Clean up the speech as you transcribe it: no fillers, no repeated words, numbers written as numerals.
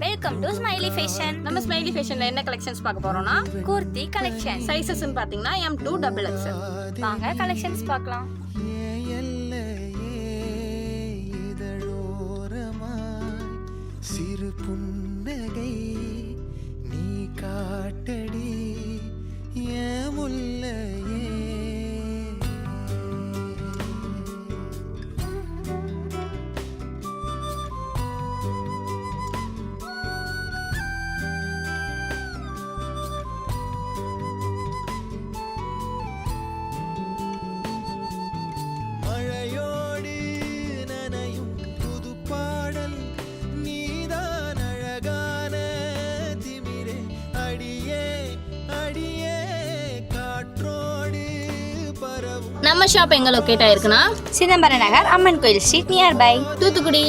Welcome to smiley fashion. நம்ம smiley ஃபேஷன்ல என்ன collections பார்க்க போறோம்னா குர்த்தி கலெக்ஷன். சைஸஸ்னு பாத்தீங்கன்னா M2 XXL. வாங்க கலெக்ஷன்ஸ் பார்க்கலாம். சிறு புன்னகை நீ காட்டடி ஏமுல்லையே. மழையோடு நனையும் புது பாடல் நீதான் அழகான திமிரே. அடியே அடியே காற்றோடு பரவும். நம்ம ஷாப் எங்க லொகேட் ஆயிருக்குன்னா சிதம்பரம் நகர் அம்மன் கோயில் ஸ்ட்ரீட் நியர்பை தூத்துக்குடி.